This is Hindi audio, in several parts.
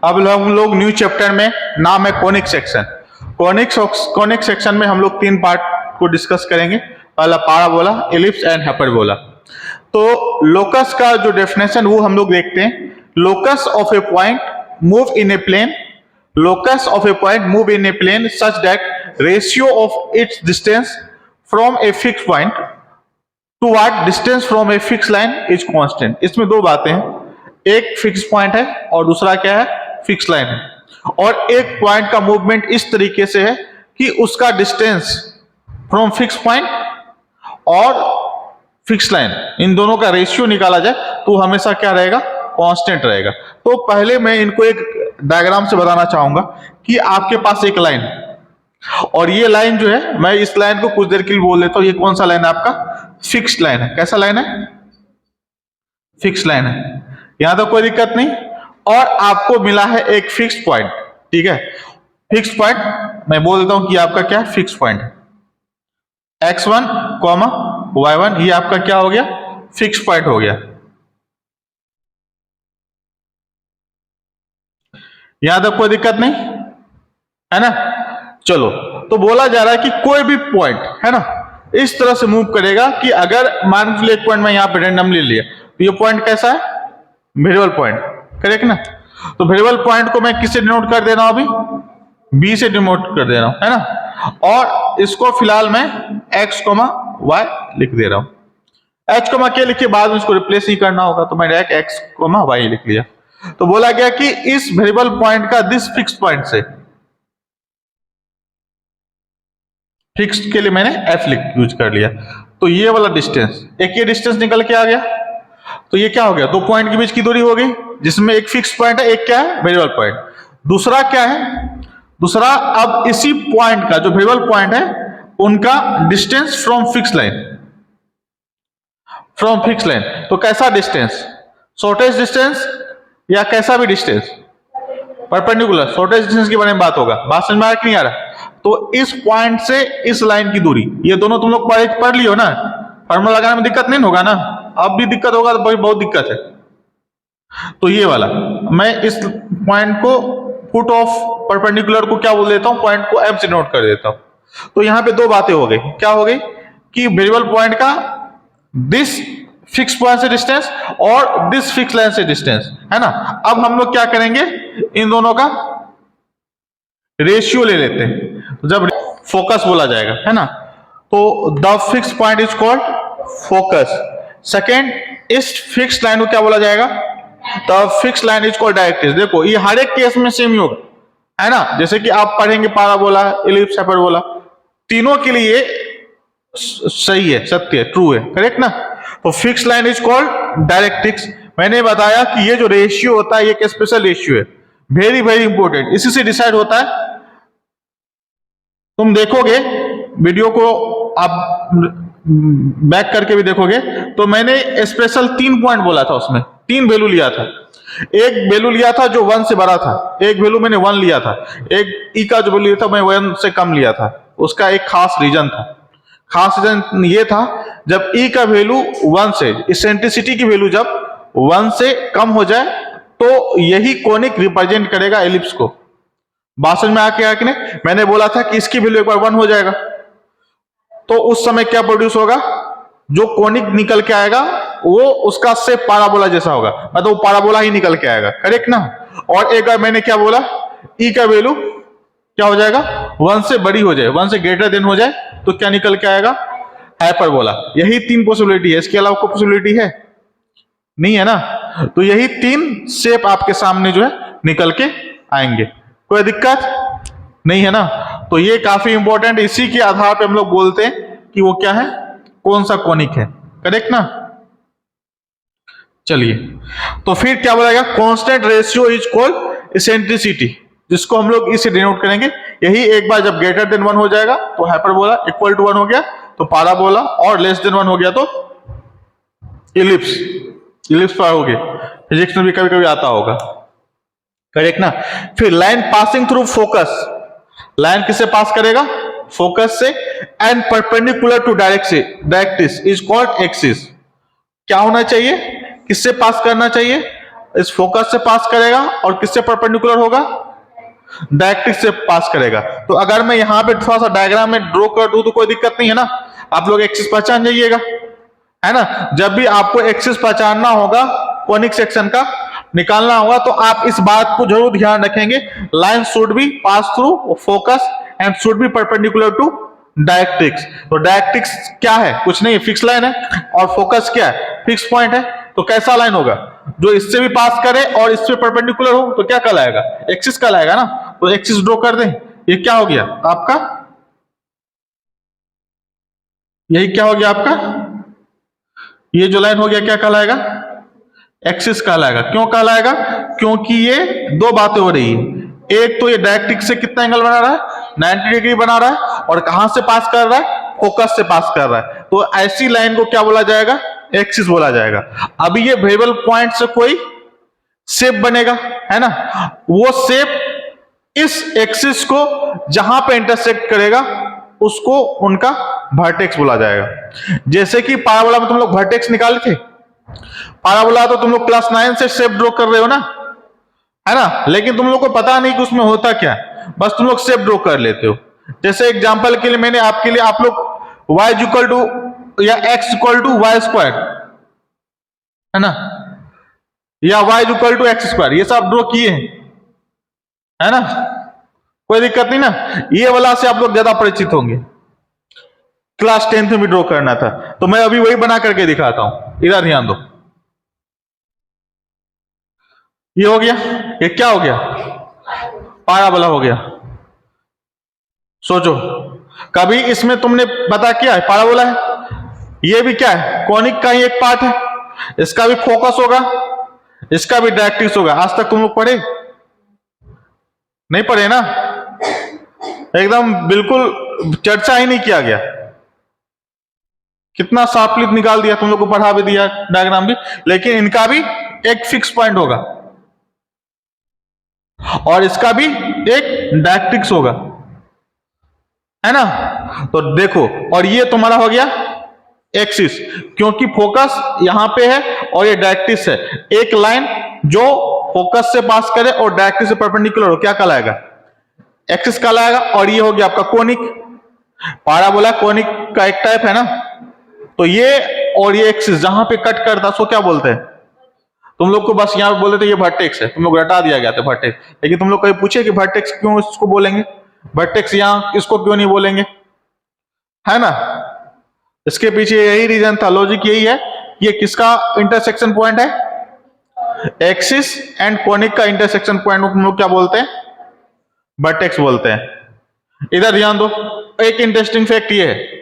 अब हम लोग न्यू चैप्टर में, नाम है कोनिक सेक्शन। कोनिक सेक्शन में हम लोग 3 पार्ट को डिस्कस करेंगे। पहला पाराबोला, एलिप्स एंड हाइपरबोला। तो लोकस का जो डेफिनेशन वो हम लोग देखते हैं। Locus of a point move in a plane, locus of a point move in a plane such that ratio of its distance from a fixed point toward distance from a fixed line is constant। इसमें दो बातें हैं, एक फिक्स पॉइंट है और दूसरा क्या है, फिक्स लाइन है। और एक पॉइंट का मूवमेंट इस तरीके से है कि उसका डिस्टेंस फ्रॉम फिक्स पॉइंट और फिक्स लाइन, इन दोनों का रेशियो निकाला जाए तो हमेशा क्या रहेगा, कांस्टेंट रहेगा। तो पहले मैं इनको एक डायग्राम से बताना चाहूंगा कि आपके पास एक लाइन, और ये लाइन जो है, मैं इस लाइन को कुछ देर के लिए बोल देता हूं। ये कौन सा लाइन है आपका, फिक्स्ड लाइन है। कैसा लाइन है, फिक्स्ड लाइन है। यहां तक कोई दिक्कत नहीं। और आपको मिला है एक फिक्स्ड पॉइंट, ठीक है। फिक्स्ड पॉइंट मैं बोल देता हूं कि आपका क्या फिक्स्ड पॉइंट है, x1, y1, ये आपका क्या हो गया, फिक्स्ड पॉइंट हो गया। यहां तक कोई दिक्कत नहीं है ना। चलो, तो बोला जा रहा है कि कोई भी पॉइंट है ना इस तरह से मूव करेगा कि अगर मान लीजिए एक पॉइंट मैं यहां पे रैंडमली लिया, तो ये पॉइंट कैसा है, वेरिएबल पॉइंट, करेक्ट ना। तो वेरिएबल पॉइंट को मैं किससे डिनोट कर दे रहा हूं, अभी बी से डिनोट कर दे रहा हूं, है ना। और इसको फिलहाल मैं x, y लिख दे रहा हूं। h, k लिखे, बाद में इसको रिप्लेस ही करना होगा, तो मैं डायरेक्ट x, y लिख लिया। तो बोला गया कि इस वेरिएबल पॉइंट का दिस फिक्स पॉइंट से, फिक्स्ड के लिए मैंने f यूज कर लिया। तो ये वाला डिस्टेंस, एक ये डिस्टेंस निकल के आ गया। तो ये क्या हो गया, दो पॉइंट के बीच की दूरी हो गई, जिसमें एक फिक्स पॉइंट है, एक क्या है, वेरिएबल पॉइंट। दूसरा क्या है, दूसरा अब इसी पॉइंट का जो वेरिएबल पॉइंट है उनका distance from fix line, from fix line. तो कैसा डिस्टेंस, शॉर्टेस्ट डिस्टेंस या कैसा भी डिस्टेंस, परपेंडिकुलर। शॉर्टेस्ट डिस्टेंस के बारे में बात होगा, बात समझ में आ रहा कि नहीं आ रहा। तो इस पॉइंट से इस लाइन की दूरी, ये दोनों तुम लोग पढ़ लियो ना, फॉर्मूला लगाने में दिक्कत नहीं होगा ना। अब भी दिक्कत होगा तो बहुत दिक्कत है। तो ये वाला मैं इस पॉइंट को फुट ऑफ परपेंडिकुलर को क्या बोल देता हूं, पॉइंट को एफ से नोट कर देता हूं। तो यहां पे दो बातें हो गई, क्या हो गई कि वेरिएबल पॉइंट का दिस फिक्स पॉइंट से डिस्टेंस और दिस फिक्स लाइन से डिस्टेंस, है ना। अब हम लोग क्या करेंगे, इन दोनों का रेशियो ले लेते हैं, जब फोकस बोला जाएगा, है ना। तो the fix point is called focus. Second, इस फिक्स लाइन को क्या बोला जाएगा, the fix line is called directrix. देखो ये हर एक केस में सेम ही होगा, है ना। जैसे कि आप पढ़ेंगे पाराबोला, एलिप्स, हाइपरबोला, तीनों के लिए सही है, सत्य है, ट्रू है, करेक्ट ना। तो fix line is called directrix. मैंने बताया कि ये जो रेशियो होता है ये एक स्पेशल रेशियो है, वेरी वेरी इंपॉर्टेंट, इसी से डिसाइड होता है। तुम देखोगे वीडियो को, आप बैक करके भी देखोगे, तो मैंने स्पेशल 3 पॉइंट बोला था, उसमें 3 वैल्यू लिया था। एक वैल्यू लिया था जो 1 से बड़ा था, एक वैल्यू मैंने 1 लिया था, एक ई का जो वैल्यू लिया था मैं 1 से कम लिया था। उसका एक खास रीजन था, खास रीजन ये था, जब ई का वैल्यू 1 से, इसेंट्रिसिटी की वैल्यू जब 1 से कम हो जाए तो यही कोनिक रिप्रेजेंट करेगा एलिप्स को। बात समझ में आ गया कि नहीं। मैंने बोला था कि इसकी वैल्यू एक बार 1 हो जाएगा तो उस समय क्या प्रोड्यूस होगा, जो कोनिक निकल के आएगा वो उसका शेप पाराबोला जैसा होगा, मतलब वो पाराबोला ही निकल के आएगा, करेक्ट ना। और एक बार मैंने क्या बोला, ई का वैल्यू क्या हो जाएगा, 1 से बड़ी हो जाए, 1 से ग्रेटर देन हो जाए, तो क्या निकल के आएगा, हाइपरबोला। यही 3 पॉसिबिलिटी है, इसके अलावा कोई पॉसिबिलिटी है नहीं, है ना। तो यही 3 शेप आपके सामने जो है निकल के आएंगे, कोई दिक्कत नहीं है ना। तो ये काफी इंपॉर्टेंट, इसी के आधार पे हम लोग बोलते हैं कि वो क्या है, कौन सा कोनिक है, करेक्ट ना। चलिए, तो फिर क्या बोला गया, constant ratio is called eccentricity, जिसको हम लोग इसे डिनोट करेंगे। यही एक बार जब ग्रेटर देन 1 हो जाएगा तो हाइपरबोला, इक्वल टू 1 हो गया तो पाराबोला, और लेस देन 1 हो गया तो इलिप्स। इलिप्स पर हो गए, फिजिक्स में भी कभी कभी आता होगा, करेक्ट ना। फिर line passing through focus, line किससे पास करेगा, फोकस से, and perpendicular to directrix is called axis. क्या होना चाहिए, किससे पास करना चाहिए, इस फोकस से पास करेगा और किससे परपेंडिकुलर होगा, डायरेक्ट्रिक्स से पास करेगा। तो अगर मैं यहां पे थोड़ा सा डायग्राम में ड्रॉ कर दूं तो कोई दिक्कत नहीं है ना, आप लोग एक्सिस पहचान जाइएगा, है ना। जब भी आपको एक्सिस पहचानना होगा कोनिक सेक्शन का निकालना होगा तो आप इस बात को जरूर ध्यान रखेंगे, line should be pass through focus and should be perpendicular to directrix. तो डायरेक्ट्रिक्स क्या है, कुछ नहीं, फिक्स लाइन है, और फोकस क्या है, फिक्स पॉइंट है। तो कैसा लाइन होगा, जो इससे भी पास करे और इससे परपेंडिकुलर हो तो क्या कहलाएगा, एक्सिस कहलाएगा ना। तो एक्सिस ड्रॉ कर दें, ये क्या हो गया आपका, यही क्या हो गया आपका, ये जो लाइन हो गया क्या कहलाएगा, एक्सिस कहलाएगा। क्यों कहलाएगा, क्योंकि ये दो बातें हो रही है, एक तो ये डायरेक्ट्रिक्स से कितना एंगल बना रहा है, 90 डिग्री बना रहा है, और कहां से पास कर रहा है, फोकस से पास कर रहा है। तो ऐसी लाइन को क्या बोला जाएगा, एक्सिस बोला जाएगा। अभी ये वेरिएबल पॉइंट से कोई शेप बनेगा, है ना, वो शेप इस एक्सिस को जहां पे इंटरसेक्ट करेगा उसको उनका वर्टेक्स बोला जाएगा। जैसे कि पाराबोला में तुम लोग वर्टेक्स निकाले थे, पाराबोला तो तुम लोग क्लास 9 से शेप ड्रॉ कर रहे हो ना, है ना, लेकिन तुम लोग को पता नहीं कि उसमें होता क्या, बस तुम लोग शेप ड्रॉ कर लेते हो। जैसे एग्जांपल के लिए मैंने आपके लिए, आप लोग y इक्वल टू या x equal to y square, है ना, या y equal to x square, ये सब ड्रॉ किए हैं, है ना, कोई दिक्कत नहीं ना। ये वाला से आप लोग ज्यादा परिचित होंगे, क्लास 10 में भी ड्रॉ करना था, तो मैं अभी वही बना करके दिखाता हूं, इधर ध्यान दो। ये हो गया, ये क्या हो गया, पाराबोला हो गया। सोचो, कभी इसमें तुमने पता किया है पाराबोला है, ये भी क्या है, कोनिक का ही एक पार्ट है, इसका भी फोकस होगा, इसका भी डायरेक्ट्रिक्स होगा। आज तक तुम लोग पढ़े नहीं, पढ़े ना, एकदम बिल्कुल चर्चा ही नहीं किया गया। कितना शार्पली निकाल दिया, तुम लोग को पढ़ा भी दिया, डायग्राम भी, लेकिन इनका भी एक फिक्स पॉइंट होगा और इसका भी एक डायरेक्ट्रिक्स होगा, है ना। तो देखो, और ये तुम्हारा हो गया एक्सिस, क्योंकि फोकस यहां पे है और ये डायरेक्ट्रिक्स है। एक लाइन जो फोकस से पास करे और डायरेक्ट्रिक्स से परपेंडिकुलर हो, क्या कहलाएगा, एक्सिस कहलाएगा। और ये हो गया आपका कोनिक, पाराबोला कोनिक का एक टाइप है ना। तो ये और ये एक्सिस जहां पे कट करता सो क्या बोलते हैं, तुम लोग को बस यहां पे बोलते थे ये वर्टेक्स है, तुम लोग रटा दिया गया था वर्टेक्स। लेकिन तुम लोग कभी पूछे कि वर्टेक्स क्यों इसको बोलेंगे, वर्टेक्स यहां इसको क्यों नहीं बोलेंगे, है ना। इसके पीछे यही रीजन था, लॉजिक यही है, ये किसका इंटरसेक्शन पॉइंट है, एक्सिस एंड कोनिक का इंटरसेक्शन पॉइंट को हम लोग क्या बोलते हैं, वर्टेक्स बोलते हैं। इधर ध्यान दो, एक इंटरेस्टिंग फैक्ट ये है,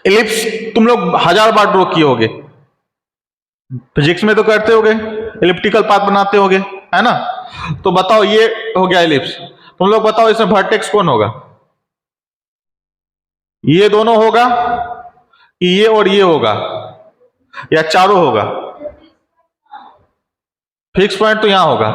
इलिप्स तुम लोग 1000 बार ड्रॉ किए होगे, फिजिक्स में तो करते होगे, इलिप्टिकल पाथ बनाते होगे, है ना। तो बताओ, ये हो गया इलिप्स, तुम लोग बताओ इसमें वर्टेक्स कौन होगा, ये दोनों होगा, ये और ये होगा, या चारों होगा, फिक्स पॉइंट तो यहां होगा।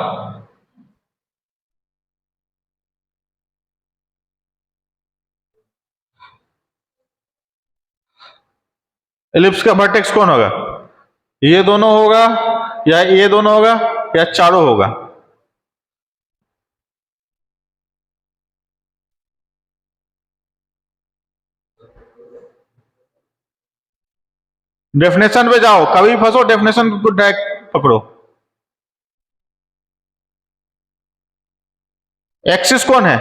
इलिप्स का वर्टेक्स कौन होगा, ये दोनों होगा, या ये दोनों होगा, या चारों होगा। डेफिनेशन पे जाओ, कभी फंसो डेफिनेशन को डायरेक्ट पकड़ो। एक्सिस कौन है,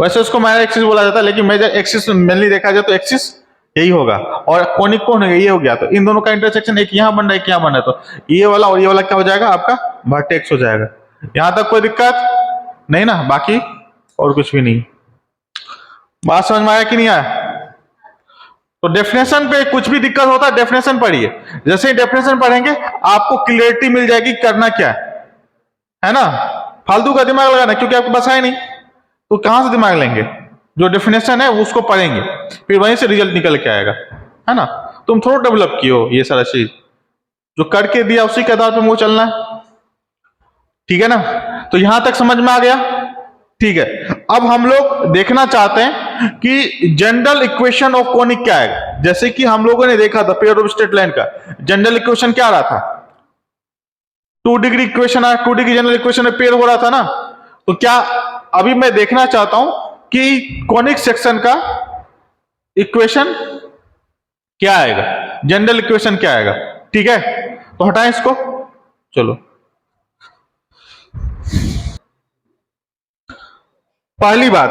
वैसे उसको माइनर एक्सिस बोला जाता है, लेकिन मेजर एक्सिस मेनली देखा जाए तो एक्सिस यही होगा। और कोनिक कौन है, ये हो गया। तो इन दोनों का इंटरसेक्शन एक यहां बन रहा है, एक यहां बन रहा है, तो ये वाला और ये वाला क्या हो जाएगा, आपका वर्टेक्स हो जाएगा। यहां तक कोई दिक्कत नहीं ना, बाकी और कुछ भी नहीं। बात समझ में आया कि नहीं आया। तो डेफिनेशन पे कुछ भी दिक्कत होता है डेफिनेशन पढ़िए, जैसे ही डेफिनेशन पढ़ेंगे आपको क्लियरिटी मिल जाएगी करना क्या है ना। फालतू का दिमाग लगाना, क्योंकि आपको बस है नहीं, तो कहां से दिमाग लेंगे, जो डेफिनेशन है उसको पढ़ेंगे, फिर वहीं से रिजल्ट निकल के आएगा, है ना। तुम थोड़ा डेवलप किए हो ये सारा चीज, जो करके दिया उसी के आधार पर मुंह चलना है, ठीक है ना। तो यहां तक समझ में आ गया, ठीक है। अब हम लोग देखना चाहते हैं कि जनरल इक्वेशन ऑफ कोनिक क्या है। जैसे कि हम लोगों ने देखा था पेयर ऑफ स्ट्रेट लाइन का जनरल इक्वेशन क्या रहा था, टू डिग्री इक्वेशन है, 2 डिग्री जनरल इक्वेशन में पेयर हो रहा था ना, तो क्या अभी मैं देखना चाहता हूं कि कॉनिक सेक्शन का इक्वेशन क्या आएगा, जनरल इक्वेशन क्या आएगा। ठीक है, तो हटाएं इसको। चलो, पहली बात,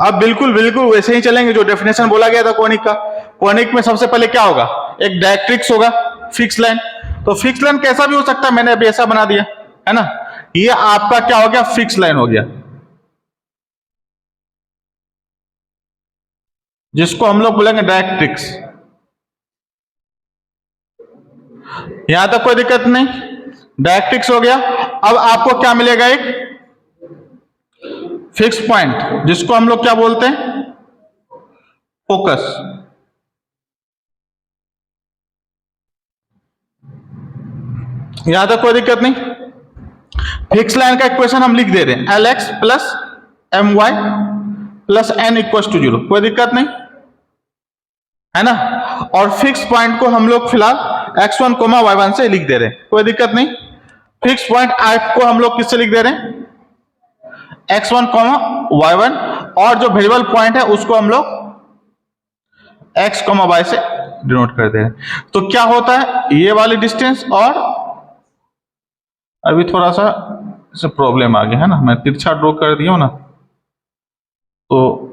अब बिल्कुल बिल्कुल वैसे ही चलेंगे जो डेफिनेशन बोला गया था कॉनिक का। कॉनिक में सबसे पहले क्या होगा, एक डायरेक्ट्रिक्स होगा, फिक्स लाइन। तो फिक्स लाइन कैसा भी हो सकता है, मैंने अभी ऐसा बना दिया है ना, ये आपका क्या हो गया, फिक्स लाइन हो गया, जिसको हम लोग बोलेंगे डायरेक्ट्रिक्स। यहां तक कोई दिक्कत नहीं, डायरेक्ट्रिक्स हो गया। अब आपको क्या मिलेगा, एक फिक्स पॉइंट, जिसको हम लोग क्या बोलते हैं, फोकस। यहां तक कोई दिक्कत नहीं। फिक्स लाइन का इक्वेशन हम लिख दे रहे हैं, l x plus m y plus n equal to 0, कोई दिक्कत नहीं है ना। और फिक्स पॉइंट को हम लोग फिलहाल x1 कोमा y1 से लिख दे रहे हैं, कोई दिक्कत नहीं। फिक्स पॉइंट f को हम लोग किससे लिख दे रहे हैं, x1 कोमा y1, और जो वेरिएबल पॉइंट है उसको हम लोग x कोमा y से डिनोट कर दे रहे हैं। तो क्या होता है, ये वाली डिस्टेंस, और अभी थोड़ा सा प्रॉब्लम आ गया है ना, मैं तिरछा ड्रॉ कर दिया हूं ना, तो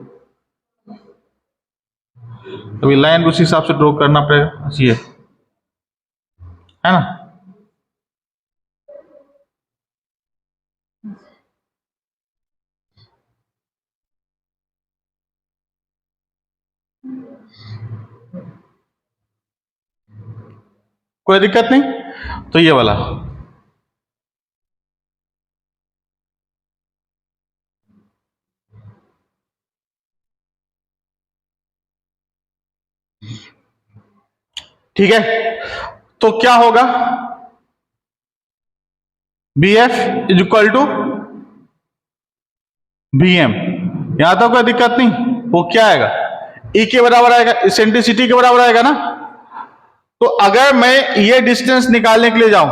अभी लाइन उसी हिसाब से ड्रॉ करना पड़ेगा, ये है ना। कोई दिक्कत नहीं, तो ये वाला ठीक है। तो क्या होगा, B F is equal to B M, यहां तक कोई दिक्कत नहीं। वो क्या आएगा, ई के बराबर आएगा, इसेंट्रिसिटी के बराबर आएगा ना। तो अगर मैं ये डिस्टेंस निकालने के लिए जाऊं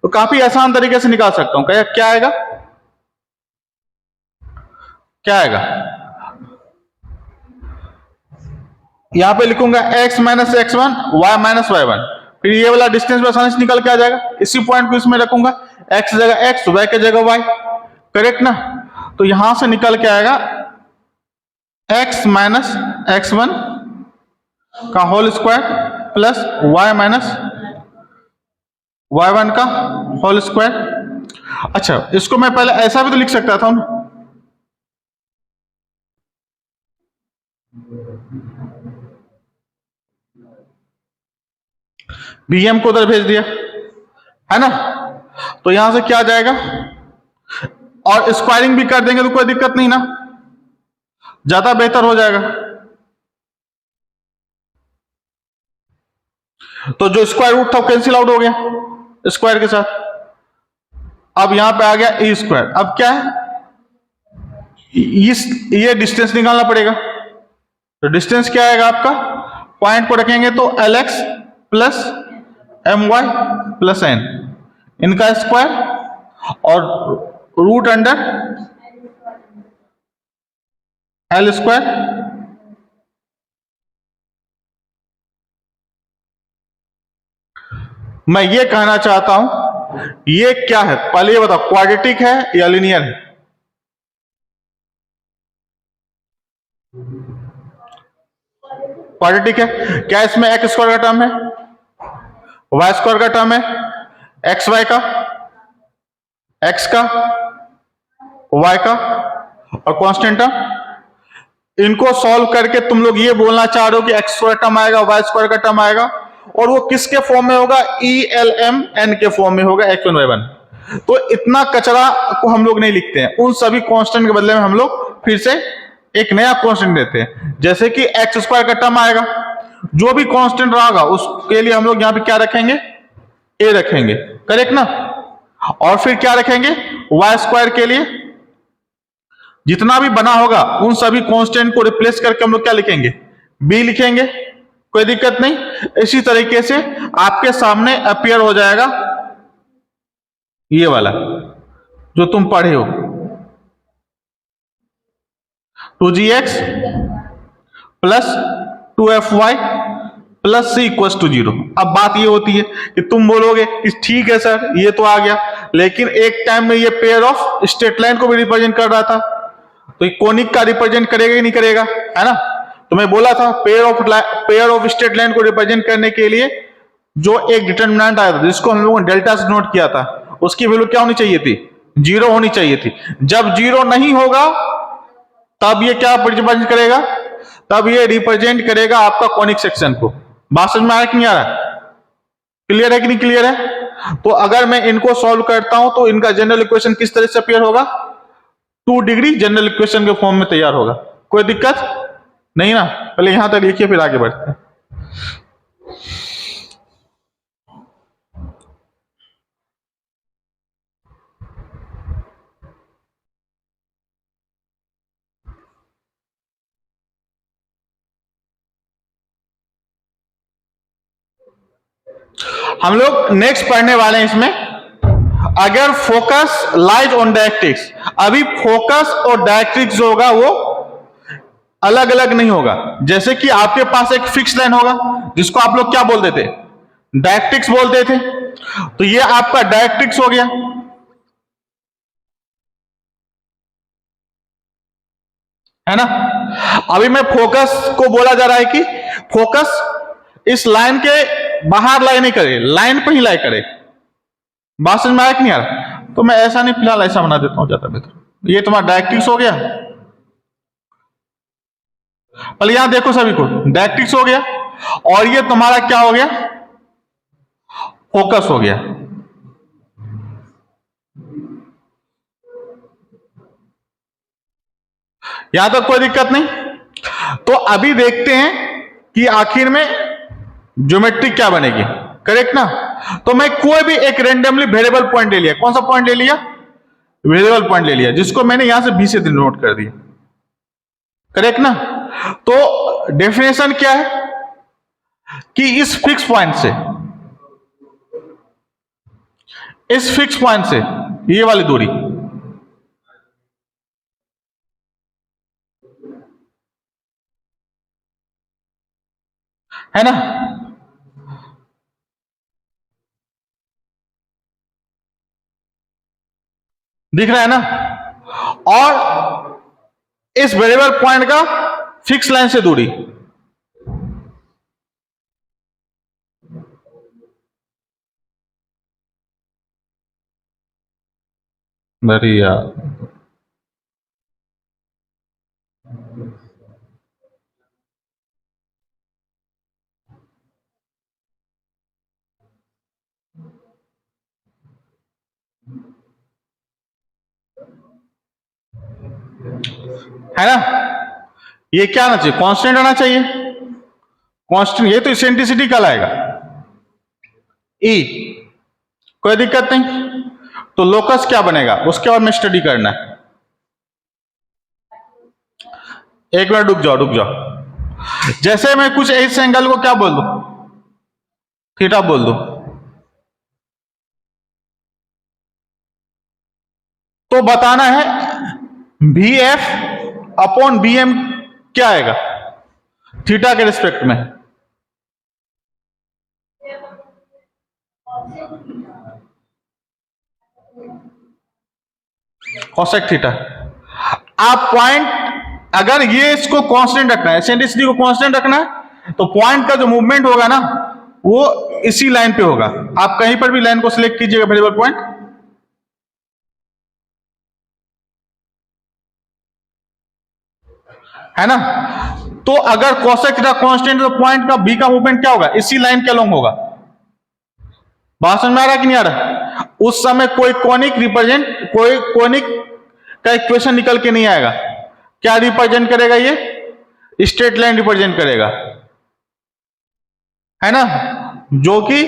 तो काफी आसान तरीके से निकाल सकता हूं। क्या आएगा, क्या आएगा, यहां पे लिखूंगा x minus x1 y minus y1, फिर ये वाला डिस्टेंस में आसानी से निकल के आ जाएगा। इसी पॉइंट को इसमें रखूंगा, x जगह x, y के जगह y, करेक्ट ना। तो यहां से निकल के आएगा x माइनस x1 का whole square plus y minus y1 का होल स्क्वायर। अच्छा, इसको मैं पहले ऐसा भी तो लिख सकता था ना, बीएम को उधर भेज दिया है ना। तो यहां से क्या आ जाएगा, और स्क्वायरिंग भी कर देंगे तो कोई दिक्कत नहीं ना, ज्यादा बेहतर हो जाएगा। तो जो स्क्वायर रूट था वो कैंसिल आउट हो गया स्क्वायर के साथ। अब यहां पे आ गया ए स्क्वायर। अब क्या है, ये डिस्टेंस निकालना पड़ेगा। तो डिस्टेंस क्या आएगा आपका, पॉइंट को रखेंगे तो l x plus m y plus n, इनका स्क्वायर और रूट अंडर एल स्क्वायर। मैं ये कहना चाहता हूं, ये क्या है, पहले ये बताओ, क्वाड्रेटिक है या लीनियर है। क्वाड्रेटिक है। क्या इसमें एक्स स्क्वायर का टर्म है, वाई स्क्वायर का टर्म है, एक्स वाई का, एक्स का, वाई का, और कांस्टेंट टर्म। इनको सॉल्व करके तुम लोग ये बोलना चाह रहे हो कि एक्स स्क्वायर टर्म आएगा, वाई स्क्वायर का टर्म आएगा, और वो किसके फॉर्म में होगा, ई एल एम एन के फॉर्म में होगा, एक्स वन वाई वन। तो इतना कचरा को हम लोग नहीं लिखते हैं, उन सभी कांस्टेंट के बदले में हम लोग फिर से एक नया कांस्टेंट देते हैं। जैसे कि एक्स स्क्वायर का टर्म आएगा, जो भी कांस्टेंट रहेगा उसके लिए हम लोग यहां पे क्या रखेंगे, ए रखेंगे, करेक्ट ना। और फिर क्या रखेंगे, वाई स्क्वायर के लिए जितना भी बना होगा उन सभी कांस्टेंट को रिप्लेस करके हम लोग क्या लिखेंगे, बी लिखेंगे, कोई दिक्कत नहीं। इसी तरीके से आपके सामने अपीयर हो जाएगा ये वाला जो तुम पढ़े हो, 2gx plus 2fy plus c equal to 0। अब बात ये होती है कि तुम बोलोगे कि ठीक है सर ये तो आ गया, लेकिन एक टाइम में ये पेयर ऑफ स्ट्रेट लाइन को भी रिप्रेजेंट कर रहा था, तो ये कोनिक का रिप्रेजेंट करेगा ही नहीं करेगा, है ना। तो मैं बोला था पेयर ऑफ स्ट्रेट लाइन को रिप्रेजेंट करने के लिए जो एक डिटरमिनेंट आया था जिसको हम लोगों ने डेल्टा से नोट किया था, उसकी वैल्यू क्या होनी चाहिए थी, 0 होनी चाहिए थी। जब 0 नहीं होगा तब ये क्या रिप्रेजेंट करेगा, तब ये रिप्रेजेंट करेगा आपका कॉनिक सेक्शन को। बात समझ में आ रहा है कि नहीं आ रहा, क्लियर है कि नहीं क्लियर है। तो अगर मैं इनको सॉल्व करता हूं तो इनका जनरल इक्वेशन किस तरह से अपियर होगा, 2 डिग्री जनरल इक्वेशन के फॉर्म में तैयार होगा। कोई दिक्कत नहीं ना, पहले यहां तक लिखिए फिर आगे बढ़ते हैं। हम लोग नेक्स्ट पढ़ने वाले हैं इसमें, अगर फोकस लाइज ऑन डायरेक्ट्रिक्स। अभी फोकस और डायरेक्ट्रिक्स जो होगा वो अलग अलग नहीं होगा। जैसे कि आपके पास एक फिक्स लाइन होगा जिसको आप लोग क्या बोलते थे, डायरेक्ट्रिक्स बोलते थे, तो ये आपका डायरेक्ट्रिक्स हो गया, है ना। अभी मैं फोकस को बोला जा रहा है कि फोकस इस लाइन के बाहर लाई नहीं करे, लाइन पे ही लाई करे। बात समझ में आया कि नहीं आ रहा, तो मैं ऐसा नहीं, फिलहाल ऐसा बना देता हूं ज्यादा बेहतर। ये तुम्हारा डायरेक्ट्रिक्स हो गया, पहले यहां देखो सभी को, डायरेक्ट्रिक्स हो गया, और ये तुम्हारा क्या हो गया, फोकस हो गया। यहां तक कोई दिक्कत नहीं। तो अभी देखते हैं कि आखिर में ज्योमेट्री क्या बनेगी, करेक्ट ना। तो मैं कोई भी एक रेंडमली वेरिएबल पॉइंट ले लिया, कौन सा पॉइंट ले लिया, वेरिएबल पॉइंट ले लिया, जिसको मैंने यहां से बी से नोट कर दिया, करेक्ट ना। तो डेफिनेशन क्या है कि इस फिक्स पॉइंट से, इस फिक्स पॉइंट से ये वाली दूरी, है ना, दिख रहा है ना, और इस वेरिएबल पॉइंट का फिक्स लाइन से दूरी, बढ़िया, है ना। ये क्या आना चाहिए, कांस्टेंट आना चाहिए, कांस्टेंट, ये तो इसेंट्रिसिटी कहलाएगा, ई, कोई दिक्कत नहीं। तो लोकस क्या बनेगा उसके बाद में स्टडी करना है। एक मिनट रुक जाओ, रुक जाओ। जैसे मैं कुछ इस एंगल को क्या बोल दूं, थीटा बोल दूं, तो बताना है भी एफ अपॉन बी एम क्या आएगा थीटा के रिस्पेक्ट में। Cosec theta. आप पॉइंट, अगर ये इसको कांस्टेंट रखना है, एसेंट्रिसिटी को कांस्टेंट रखना है, तो पॉइंट का जो मूवमेंट होगा ना वो इसी लाइन पे होगा। आप कहीं पर भी लाइन को सिलेक्ट कीजिएगा वेरिएबल पॉइंट, है ना। तो अगर कोसेक थीटा कांस्टेंट है तो पॉइंट का बी का मूवमेंट क्या होगा, इसी लाइन के अलोंग होगा। बात समझ में आ रहा है कि नहीं आ रहा। उस समय कोई कॉनिक रिप्रेजेंट, कोई कॉनिक का इक्वेशन निकल के नहीं आएगा। क्या रिप्रेजेंट करेगा, ये स्ट्रेट लाइन रिप्रेजेंट करेगा, है ना, जो कि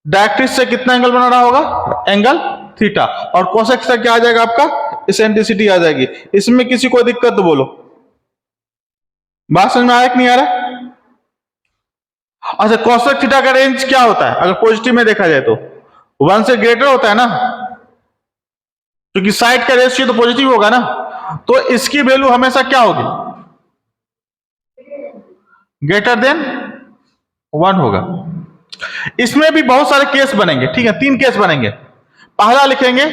डायरेक्ट्रिक्स से कितना एंगल बना रहा होगा, एंगल थीटा, और कोसेक से क्या आ जाएगा आपका, इसेंट्रिसिटी आ जाएगी। इसमें किसी को दिक्कत तो बोलो। बात समझ में आया कि नहीं आ रहा। अच्छा, कोसेक थीटा का रेंज क्या होता है अगर पॉजिटिव में देखा जाए तो, 1 से ग्रेटर होता है ना, क्योंकि साइड का रेशियो तो पॉजिटिव होगा ना, तो इसकी वैल्यू हमेशा क्या होगी, ग्रेटर देन 1 होगा। इसमें भी बहुत सारे केस बनेंगे, ठीक है, 3 केस बनेंगे। पहला लिखेंगे,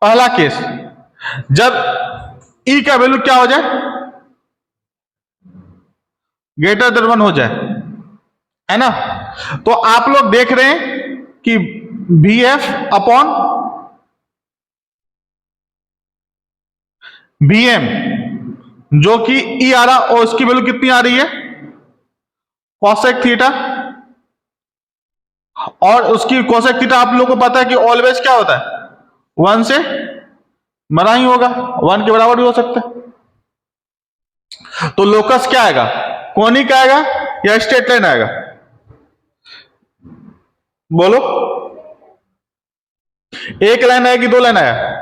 पहला केस जब ई का वैल्यू क्या हो जाए, ग्रेटर देन 1 हो जाए, है ना। तो आप लोग देख रहे हैं कि B F upon B M, जो कि ई आ रहा, और उसकी वैल्यू कितनी आ रही है, कोसेक थीटा, और उसकी कोसेक थीटा आप लोगों को पता है कि ऑलवेज क्या होता है, 1 से बड़ा ही होगा, 1 के बराबर भी हो सकता है। तो लोकस क्या आएगा, कोनिक आएगा या स्ट्रेट लाइन आएगा, बोलो। एक लाइन आएगी, 2 लाइन आया,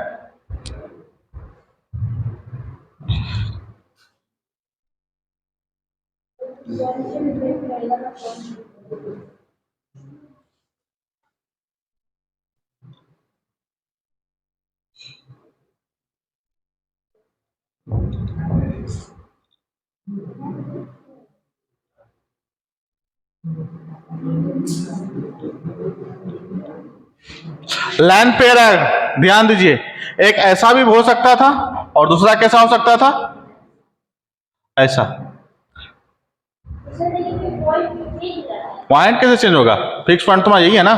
लाइन पेयर है, ध्यान दीजिए। एक ऐसा भी हो सकता था, और दूसरा कैसा हो सकता था, ऐसा। पॉइंट कैसे चेंज होगा, फिक्स पॉइंट तुम्हारा यही है ना,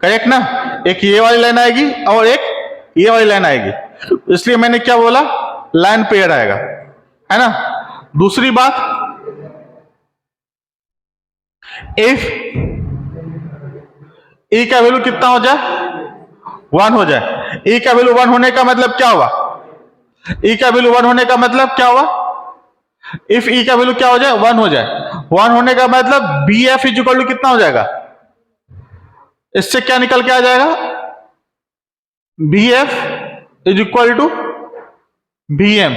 करेक्ट ना। एक ये वाली लाइन आएगी और एक ये वाली लाइन आएगी, इसलिए मैंने क्या बोला, लाइन पेयर आएगा, है ना। दूसरी बात, इफ ई का वैल्यू कितना हो जाए, 1 हो जाए। ई का वैल्यू 1 होने का मतलब क्या हुआ, ई का वैल्यू 1 होने का मतलब क्या हुआ, इफ ई का वैल्यू क्या हो जाए, 1 हो जाए। 1 होने का मतलब B F is equal to कितना हो जाएगा, इससे क्या निकल के आ जाएगा, B F is equal to B M.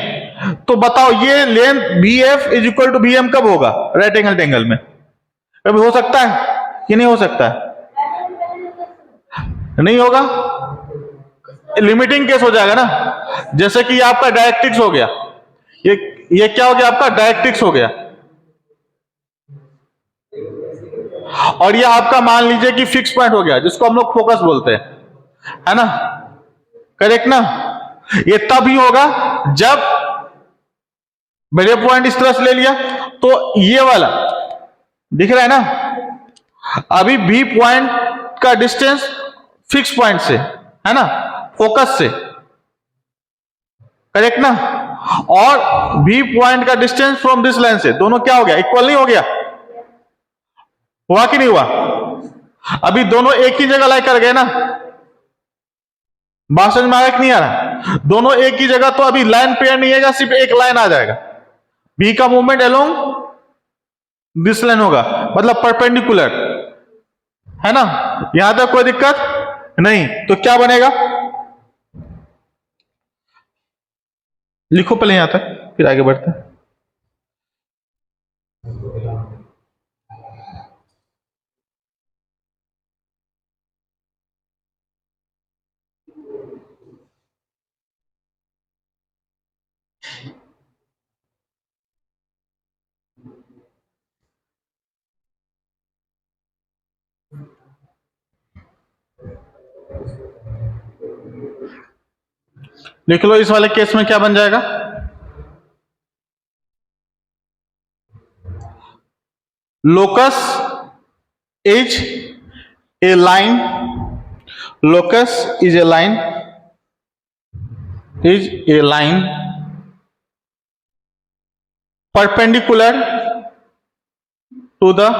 तो बताओ ये length B F is equal to B M कब होगा, राइट एंगल ट्रायंगल में, कभी हो सकता है कि नहीं हो सकता है, नहीं होगा, लिमिटिंग केस हो जाएगा ना। जैसे कि आपका डायरेक्ट्रिक्स हो गया, ये क्या हो गया, आपका डायरेक्ट्रिक्स हो गया, और ये आपका मान लीजिए कि फिक्स पॉइंट हो गया, जिसको हम लोग फोकस बोलते हैं, है ना, करेक्ट ना। ये तब ही होगा जब मेरे पॉइंट इस तरह से ले लिया, तो ये वाला दिख रहा है ना, अभी बी पॉइंट का डिस्टेंस फिक्स पॉइंट से, है ना, फोकस से, करेक्ट ना, और बी पॉइंट का डिस्टेंस फ्रॉम दिस लाइन से, दोनों क्या हो गया, इक्वल नहीं हो गया, हुआ कि नहीं हुआ, अभी दोनों एक ही जगह लाई कर गए ना, बात समझ में आया कि नहीं आ रहा, दोनों एक ही जगह, तो अभी लाइन पेयर नहीं आएगा, सिर्फ एक लाइन आ जाएगा, बी का मूवमेंट अलोंग दिस लाइन होगा, मतलब परपेंडिकुलर, है ना, यहां तक कोई दिक्कत नहीं। तो क्या बनेगा, लिखो पहले यहां तक, फिर आगे बढ़ते हैं। लिख लो, इस वाले केस में क्या बन जाएगा, locus is a line, locus is a line, is a line perpendicular to the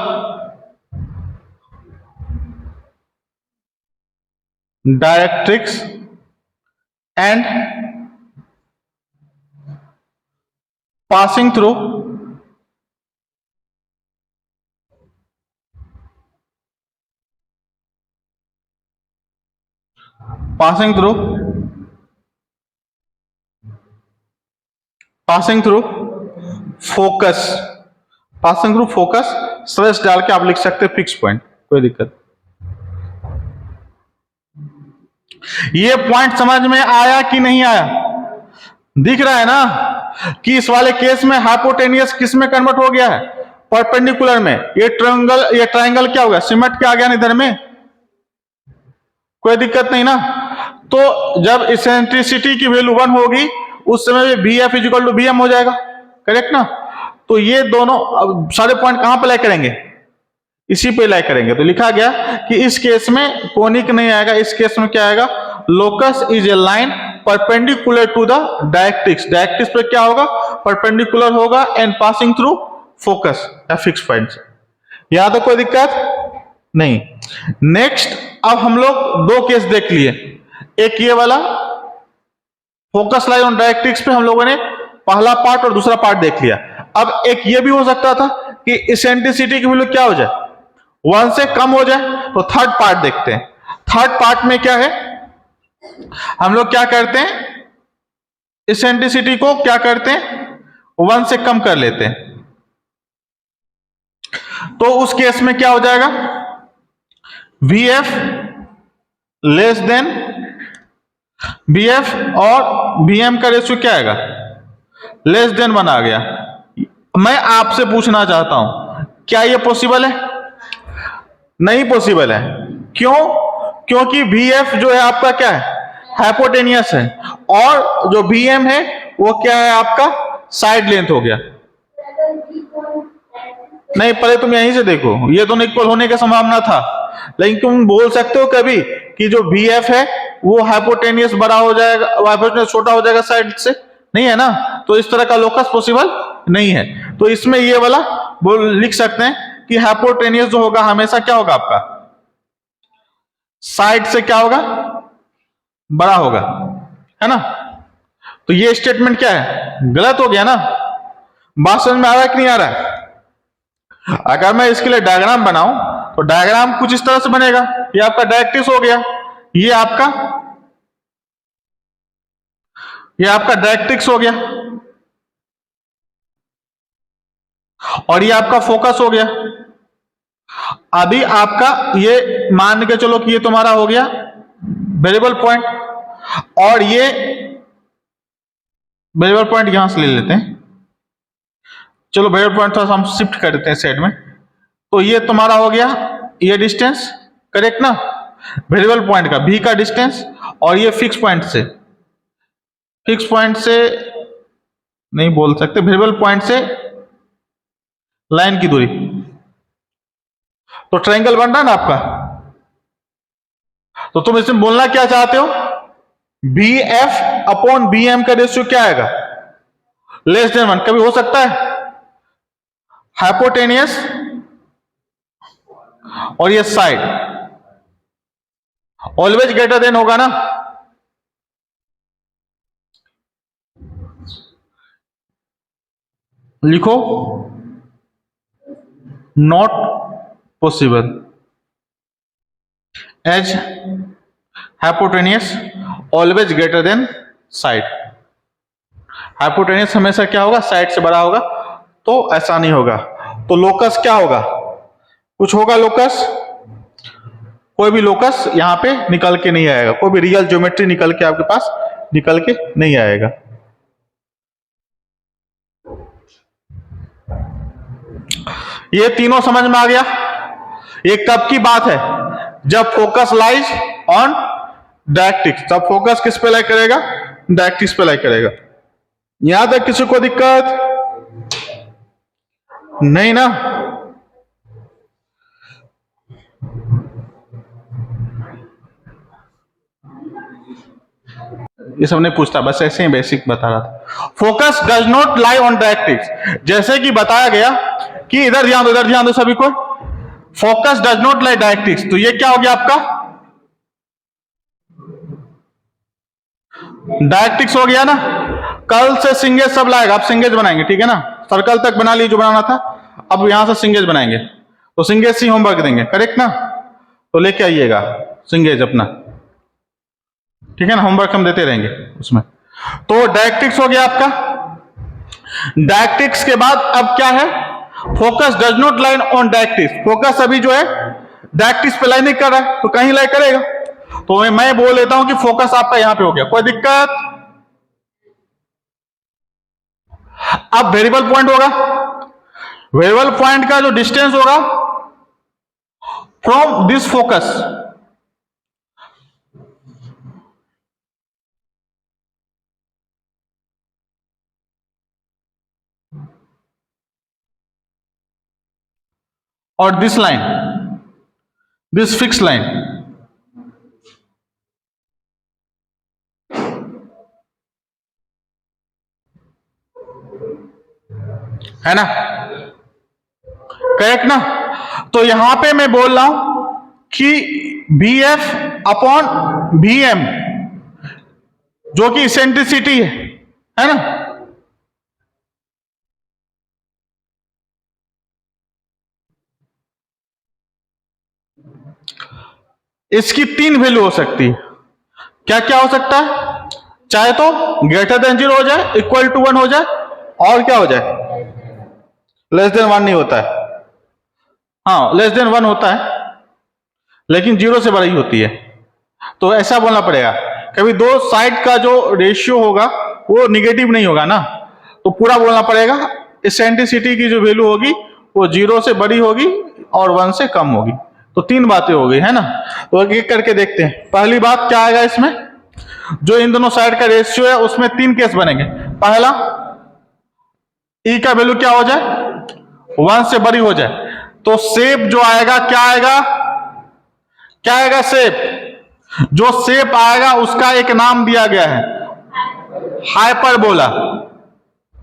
directrix and passing through passing through focus, passing through focus slash डाल के आप लिख सकते हैं फिक्स पॉइंट, कोई दिक्कत। ये पॉइंट समझ में आया कि नहीं आया? दिख रहा है ना कि इस वाले केस में हाइपोटेनियस किस में कन्वर्ट हो गया है? परपेंडिकुलर में। ये ट्रायंगल क्या हो गया? सिमट के आ गया इधर में, कोई दिक्कत नहीं ना। तो जब इसेंट्रिसिटी की वैल्यू 1 होगी उस समय B F is equal to B M हो जाएगा, करेक्ट ना। तो ये दोनों अब सारे पॉइंट कहां पे लाई करेंगे? इसी पे लाई करेंगे। तो लिखा गया कि इस केस में कोनिक नहीं आएगा, इस केस में क्या आएगा? Locus is a line perpendicular to the directrix. Directrix पे क्या होगा? परपेंडिकुलर होगा एंड पासिंग थ्रू फोकस या फिक्स पॉइंट। यहां तो कोई दिक्कत नहीं। नेक्स्ट अब हम लोग दो केस देख लिए, एक ये वाला फोकस लाइन ऑन डायरेक्ट्रिक्स पे हम लोगों ने पहला पार्ट और दूसरा पार्ट देख लिया। अब एक ये भी हो सकता था कि इसेंट्रिसिटी की वैल्यू क्या हो जाए? 1 से कम हो जाए। तो थर्ड पार्ट देखते हैं। थर्ड पार्ट में क्या है? हम लोग क्या करते हैं? इसेंट्रिसिटी को क्या करते हैं? 1 से कम कर लेते हैं। तो उस केस में क्या हो जाएगा? VF लेस देन BF और BM का रेशियो क्या आएगा? लेस देन 1 आ गया। मैं आपसे पूछना चाहता हूं, क्या यह पॉसिबल है? नहीं पॉसिबल है। क्यों? क्योंकि VF जो है आपका क्या है? हाइपोटेनियस है, और जो BM है वो क्या है? आपका साइड लेंथ हो गया। नहीं, पहले तुम यहीं से देखो, ये दोनों इक्वल होने की संभावना था, लेकिन तुम बोल सकते हो कभी कि जो BF है वो हाइपोटेनियस बड़ा हो जाएगा, हाइपोटेनियस छोटा हो जाएगा साइड से? नहीं है ना। तो इस तरह का लोकस पॉसिबल नहीं है। तो इसमें ये वाला लिख सकते हैं कि हाइपोटेनियस जो होगा हमेशा क्या होगा? आपका साइड से क्या होगा? बड़ा होगा, है ना। तो ये स्टेटमेंट क्या है? गलत हो गया ना। बात समझ में आ रहा है कि नहीं आ रहा है? अगर मैं इसके लिए डायग्राम बनाऊं तो डायग्राम कुछ इस तरह से बनेगा। ये आपका डायरेक्ट्रिक्स हो गया, ये आपका डायरेक्ट्रिक्स हो गया, और ये आपका फोकस हो गया। अभी आपका ये मान के चलो कि ये तुम्हारा हो गया वेरिएबल पॉइंट, और ये वेरिएबल पॉइंट यहां से ले लेते हैं। चलो वेरिएबल पॉइंट थोड़ा सा हम शिफ्ट कर देते हैं साइड में। तो ये तुम्हारा हो गया ये डिस्टेंस, करेक्ट ना, वेरिएबल पॉइंट का भी का डिस्टेंस, और ये फिक्स पॉइंट से नहीं बोल सकते, वेरिएबल पॉइंट से लाइन की दूरी। तो ट्रायंगल बन रहा है ना आपका। तो तुम इसमें बोलना क्या चाहते हो? BF अपॉन BM का रेशियो क्या आएगा? Less than 1। कभी हो सकता है हाइपोटेनियस और ये साइड ऑलवेज ग्रेटर देन होगा ना। लिखो not possible as hypotenuse always greater than side. Hypotenuse हमेशा क्या होगा? साइड से बड़ा होगा। तो ऐसा नहीं होगा। तो लोकस क्या होगा? कुछ होगा लोकस, कोई भी लोकस यहां पे निकल के नहीं आएगा, कोई भी रियल ज्योमेट्री निकल के आपके पास निकल के नहीं आएगा। ये तीनों समझ में आ गया। ये कब की बात है? जब फोकस लाइज ऑन डायरेक्ट्रिक्स। तब फोकस किस पे लाई करेगा? डायरेक्ट्रिक्स पे लाई करेगा। यहां तक किसी को दिक्कत नहीं ना? ये सब नहीं पूछता, बस ऐसे ही बेसिक बता रहा था। Focus does not lie on directrix, जैसे कि बताया गया कि इधर ध्यान दो सभी को। Focus does not lie directrix, तो ये क्या हो गया आपका? डायरेक्ट्रिक्स हो गया ना। कल से सिंगेज सब लाएगा, आप सिंगेज बनाएंगे, ठीक है ना। सर्कल तक बना ली जो बनाना था, अब यहां से सिंगेज बनाएंगे। तो सिंगेज से होमवर्क देंगे, करेक्ट ना। तो लेके आइएगा सिंगेज अपना, ठीक है ना। होमवर्क हम देते रहेंगे उसमें। तो डायरेक्ट्रिक्स हो गया आपका। डायरेक्ट्रिक्स के बाद अब क्या है? Focus does not line on directrix, focus अभी जो है डायरेक्ट्रिक्स पे लाइन नहीं कर रहा है, तो कहीं लाइन करेगा। तो मैं बोल लेता हूं कि फोकस आपका यहां पे हो गया, कोई दिक्कत। अब वेरिएबल पॉइंट होगा, वेरिएबल पॉइंट का जो डिस्टेंस होगा फ्रॉम दिस फोकस, और this line, this fix line, है ना, करेक्ट ना। तो यहां पे मैं बोल रहा हूं कि VF अपॉन VM जो कि इसेंट्रिसिटी है ना, इसकी 3 वैल्यू हो सकती है। क्या क्या हो सकता है? चाहे तो ग्रेटर देन 0 हो जाए, इक्वल टू 1 हो जाए, और क्या हो जाए, लेस देन 1 नहीं होता है। हाँ, लेस देन 1 होता है, लेकिन 0 से बड़ी होती है। तो ऐसा बोलना पड़ेगा, कभी दो साइड का जो रेशियो होगा वो निगेटिव नहीं होगा ना, तो पूरा बोलना पड़ेगा। इसेंट्रिसिटी की जो वैल्यू होगी वो 0 से बड़ी होगी और 1 से कम होगी। तो 3 बातें हो गई, है ना। तो एक करके देखते हैं। पहली बात क्या आएगा इसमें, जो इन दोनों साइड का रेशियो है उसमें 3 केस बनेंगे। पहला, ई का वैल्यू क्या हो जाए, 1 से बड़ी हो जाए, तो शेप जो आएगा क्या आएगा, क्या आएगा शेप, जो शेप आएगा उसका एक नाम दिया गया है, हाइपरबोला।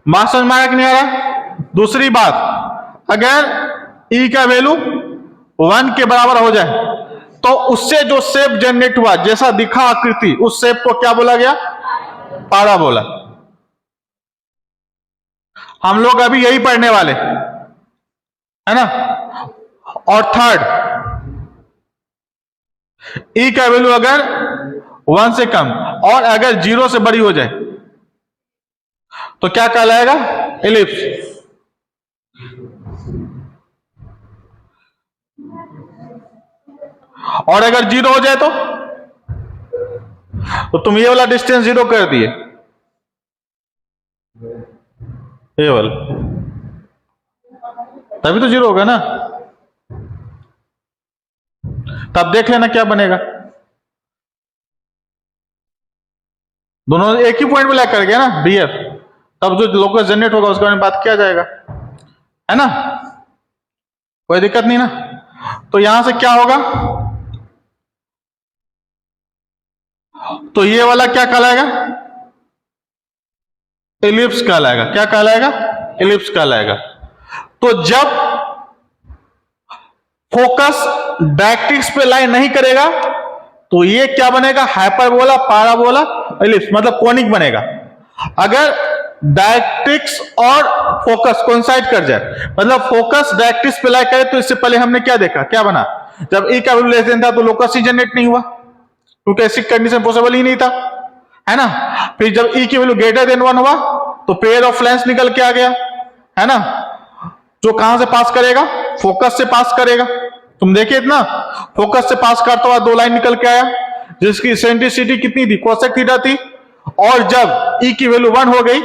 बात समझ में आया कि नहीं आ रहा। दूसरी बात, अगर ई का वैल्यू 1 के बराबर हो जाए तो उससे जो शेप जनरेट हुआ, जैसा दिखा आकृति, उस शेप को क्या बोला गया, पैराबोला। हम लोग अभी यही पढ़ने वाले, है ना। और थर्ड, ई का वैल्यू अगर 1 से कम और अगर 0 से बड़ी हो जाए तो क्या कहलाएगा, एलिप्स। और अगर 0 हो जाए तो तुम ये वाला डिस्टेंस 0 कर दिए, ये वाला, तभी तो 0 होगा ना। तब देख लेना क्या बनेगा, दोनों एक ही पॉइंट में लैग कर गया ना, BF। तब जो लोकस जनरेट होगा उसके बारे में बात किया जाएगा, है ना, कोई दिक्कत नहीं ना। तो यहां से क्या होगा, तो ये वाला क्या कहलाएगा, एलिप्स कहलाएगा। क्या कहलाएगा, एलिप्स कहलाएगा। तो जब फोकस डायरेक्ट्रिक्स पे लाइन नहीं करेगा तो ये क्या बनेगा, हाइपरबोला, पैराबोला, एलिप्स, मतलब कोनिक बनेगा। अगर डायरेक्ट्रिक्स और फोकस कोइंसाइड कर जाए, मतलब फोकस डायरेक्ट्रिक्स पे लाइन करे, तो इससे पहले हमने क्या देखा, क्या बना, जब ई का वैल्यू लेस देन था तो लोकस ही जनरेट नहीं हुआ, क्योंकि ऐसी कंडीशन पॉसिबल ही नहीं था, है ना। फिर जब ई की वैल्यू ग्रेटर देन 1 हुआ तो पेयर ऑफ लेंस निकल के आ गया, है ना, जो कहां से पास करेगा, फोकस से पास करेगा। तुम देखिए ना, फोकस से पास करता हुआ 2 लाइन निकल के आया, जिसकी इसेंट्रिसिटी कितनी थी, कोसेक थीटा थी। और जब ई की वैल्यू 1 हो गई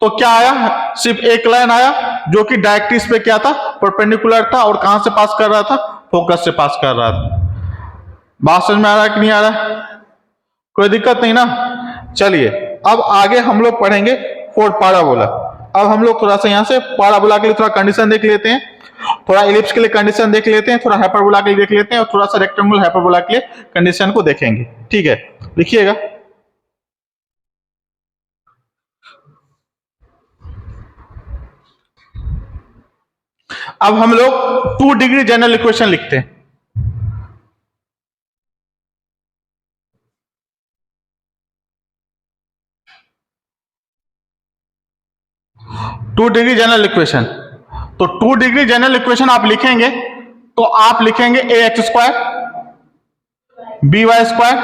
तो क्या आया, सिर्फ एक लाइन आया जो कि डायरेक्ट्रिक्स पे क्या था, परपेंडिकुलर था, और कहां से पास कर रहा था, फोकस से पास कर रहा था। बात समझ में आ रहा है कि नहीं आ रहा है, कोई दिक्कत नहीं ना। चलिए अब आगे हम लोग पढ़ेंगे फॉर पैराबोला। अब हम लोग थोड़ा सा यहां से पैराबोला के लिए थोड़ा कंडीशन देख लेते हैं, थोड़ा एलिप्स के लिए कंडीशन देख लेते हैं, थोड़ा हाइपरबोला के लिए देख लेते हैं, और थोड़ा सा रेक्टेंगुलर हाइपरबोला के लिए कंडीशन को देखेंगे। ठीक है, लिखिएगा। अब हम लोग 2 डिग्री जनरल इक्वेशन लिखते हैं। टू डिग्री जनरल इक्वेशन, तो 2 डिग्री जनरल इक्वेशन आप लिखेंगे तो आप लिखेंगे ax² by²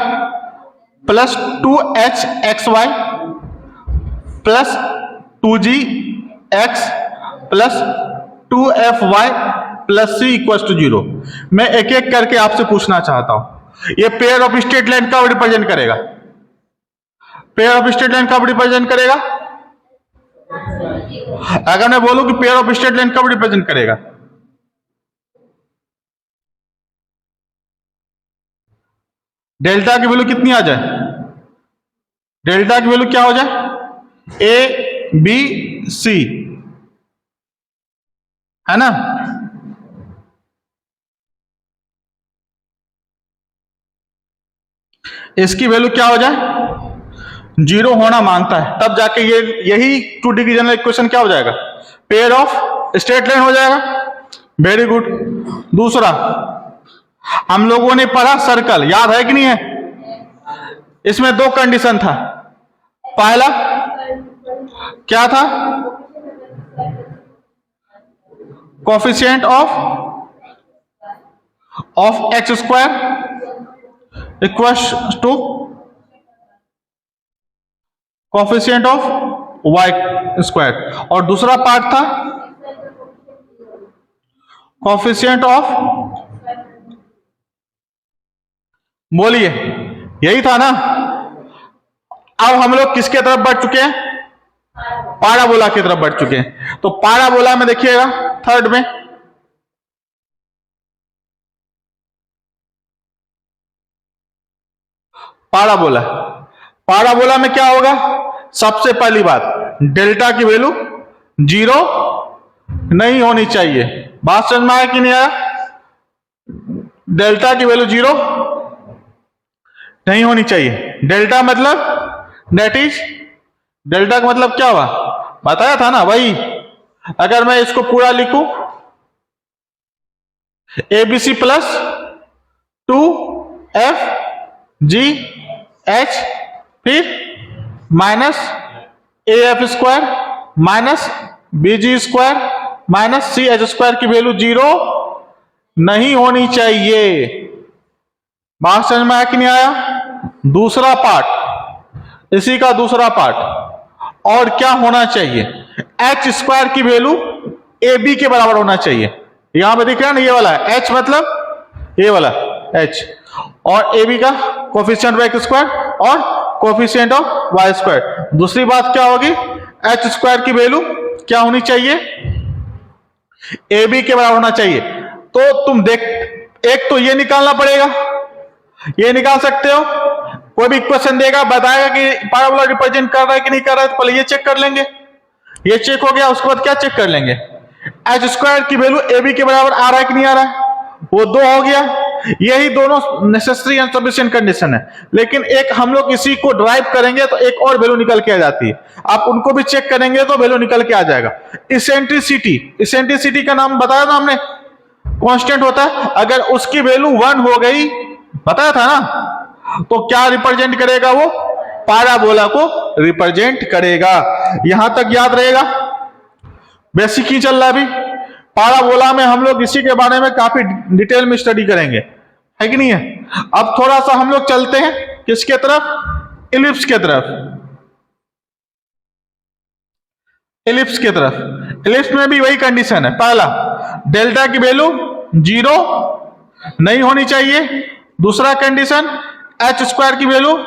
plus 2hxy plus 2gx plus 2fy plus c equal to 0। मैं एक एक करके आपसे पूछना चाहता हूं, ये पेयर ऑफ स्ट्रेट लाइन कब रिप्रेजेंट करेगा? पेयर ऑफ स्ट्रेट लाइन कब रिप्रेजेंट करेगा? अगर मैं बोलूं कि पेयर ऑफ स्ट्रेट लाइन कब रिप्रेजेंट करेगा? डेल्टा की वैल्यू कितनी आ जाए? डेल्टा की वैल्यू क्या हो जाए? ए बी सी, है ना? इसकी वैल्यू क्या हो जाए? 0 होना मांगता है, तब जाके ये यही 2D की जनरल इक्वेशन क्या हो जाएगा? पेयर ऑफ स्ट्रेट लाइन हो जाएगा। Very good. दूसरा हम लोगों ने पढ़ा सर्कल, याद है कि नहीं है? इसमें दो कंडीशन था। पहला क्या था? Coefficient of x square equals to coefficient of y square, और दूसरा पार्ट था कोफिशिएंट ऑफ, बोलिए यही था ना? अब हम लोग किसके तरफ बढ़ चुके हैं? पाराबोला की तरफ बढ़ चुके हैं। तो पाराबोला में देखिएगा थर्ड में पाराबोला, पाराबोला में क्या होगा? सबसे पहली बात, डेल्टा की वैल्यू 0 नहीं होनी चाहिए। बात समझ में आया कि नहीं आया? डेल्टा की वैल्यू 0 नहीं होनी चाहिए। डेल्टा मतलब दैट इज, डेल्टा का मतलब क्या हुआ? बताया था ना भाई। अगर मैं इसको पूरा लिखूं, ABC plus 2f G H, फिर minus A F square minus B G square minus C H square की वैल्यू 0 नहीं होनी चाहिए। बात समझ में आया कि नहीं आया? दूसरा पार्ट, इसी का दूसरा पार्ट, और क्या होना चाहिए? एच स्क्वायर की वैल्यू ए बी के बराबर होना चाहिए। यहां पे दिख रहा है ना, ये वाला एच मतलब ये वाला एच, और ए बी का कोफिशिएंट ऑफ एक्स स्क्वायर और कोफिशिएंट ऑफ वाई स्क्वायर। दूसरी बात क्या होगी? एच स्क्वायर की वैल्यू क्या होनी चाहिए? ए बी के बराबर होना चाहिए। तो तुम देख, एक तो ये निकालना पड़ेगा, ये निकाल सकते हो। कोई भी इक्वेशन देगा, बताएगा कि पैराबोला रिप्रेजेंट कर रहा है कि नहीं कर रहा है, तो पहले ये चेक कर लेंगे। ये चेक हो गया, उसके बाद क्या चेक कर लेंगे? एच स्क्वायर की वैल्यू ए बी के बराबर आ रहा है कि नहीं आ रहा है, वो 2 हो गया। यही दोनों नेसेसरी एंड सफिशिएंट कंडीशन है। लेकिन एक हम लोग इसी को ड्राइव करेंगे तो एक और वैल्यू निकल के आ जाती है। आप उनको भी चेक करेंगे तो वैल्यू निकल के आ जाएगा। इसेंट्रिसिटी, इसेंट्रिसिटी का नाम बताया था हमने, कांस्टेंट होता है। अगर उसकी वैल्यू 1 हो गई, बताया था ना, तो क्या रिप्रेजेंट करेगा? वो पैराबोला को रिप्रेजेंट करेगा। यहां तक याद रहेगा? बेसिक ही चल रहा है अभी। पैराबोला में हम लोग इसी के बारे में काफी डिटेल में स्टडी करेंगे, है कि नहीं है? अब थोड़ा सा हम लोग चलते हैं किसके तरफ? इलिप्स के तरफ। इलिप्स के तरफ, इलिप्स में भी वही कंडीशन है। पहला, डेल्टा की वैल्यू 0 नहीं होनी चाहिए। दूसरा कंडीशन, एच स्क्वायर की value